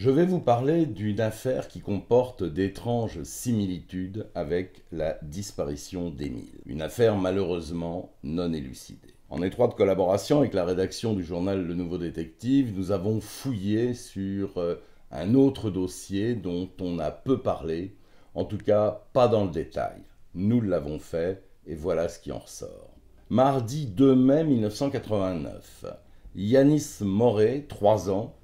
Je vais vous parler d'une affaire qui comporte d'étranges similitudes avec la disparition d'Émile. Une affaire malheureusement non élucidée. En étroite collaboration avec la rédaction du journal Le Nouveau Détective, nous avons fouillé sur un autre dossier dont on a peu parlé, en tout cas pas dans le détail. Nous l'avons fait et voilà ce qui en ressort. Mardi 2 mai 1989, Yanis Moré, 3 ans,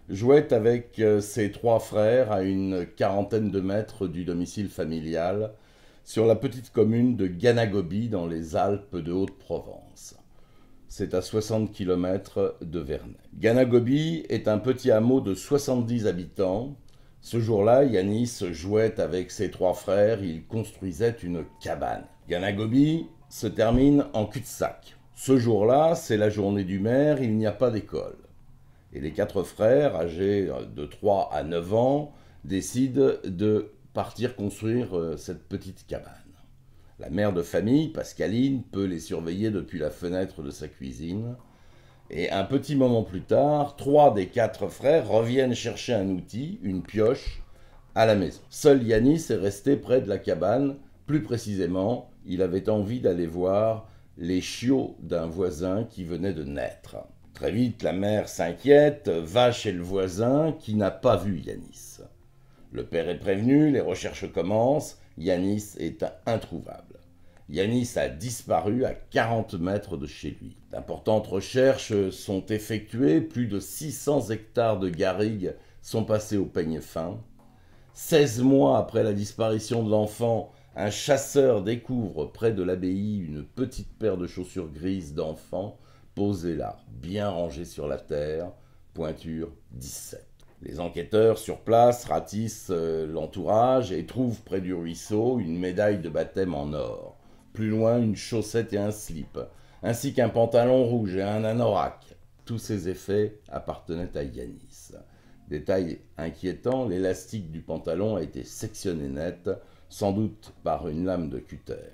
jouait avec ses 3 frères à une quarantaine de mètres du domicile familial sur la petite commune de Ganagobi dans les Alpes de Haute-Provence. C'est à 60 km de Vernet. Ganagobi est un petit hameau de 70 habitants. Ce jour-là, Yanis jouait avec ses 3 frères, il construisait une cabane. Ganagobi se termine en cul-de-sac. Ce jour-là, c'est la journée du maire, il n'y a pas d'école. Et les 4 frères, âgés de 3 à 9 ans, décident de partir construire cette petite cabane. La mère de famille, Pascaline, peut les surveiller depuis la fenêtre de sa cuisine. Et un petit moment plus tard, 3 des 4 frères reviennent chercher un outil, une pioche, à la maison. Seul Yanis est resté près de la cabane. Plus précisément, il avait envie d'aller voir les chiots d'un voisin qui venait de naître. Très vite, la mère s'inquiète, va chez le voisin qui n'a pas vu Yanis. Le père est prévenu, les recherches commencent, Yanis est introuvable. Yanis a disparu à 40 mètres de chez lui. D'importantes recherches sont effectuées, plus de 600 hectares de garrigues sont passés au peigne fin. 16 mois après la disparition de l'enfant, un chasseur découvre près de l'abbaye une petite paire de chaussures grises d'enfant, posée là, bien rangée sur la terre, pointure 17. Les enquêteurs sur place ratissent l'entourage et trouvent près du ruisseau une médaille de baptême en or. Plus loin, une chaussette et un slip, ainsi qu'un pantalon rouge et un anorak. Tous ces effets appartenaient à Yanis. Détail inquiétant, l'élastique du pantalon a été sectionné net, sans doute par une lame de cutter.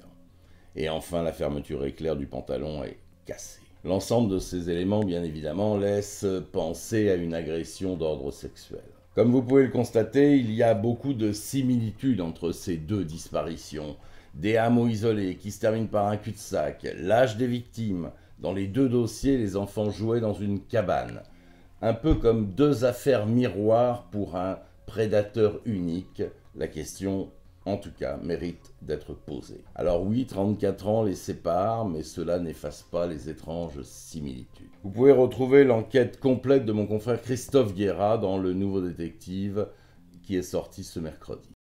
Et enfin, la fermeture éclair du pantalon est cassée. L'ensemble de ces éléments, bien évidemment, laisse penser à une agression d'ordre sexuel. Comme vous pouvez le constater, il y a beaucoup de similitudes entre ces deux disparitions. Des hameaux isolés qui se terminent par un cul-de-sac, l'âge des victimes. Dans les 2 dossiers, les enfants jouaient dans une cabane. Un peu comme 2 affaires miroirs pour un prédateur unique. La question, en tout cas, mérite d'être posée. Alors oui, 34 ans les séparent, mais cela n'efface pas les étranges similitudes. Vous pouvez retrouver l'enquête complète de mon confrère Christophe Guérat dans Le Nouveau Détective, qui est sorti ce mercredi.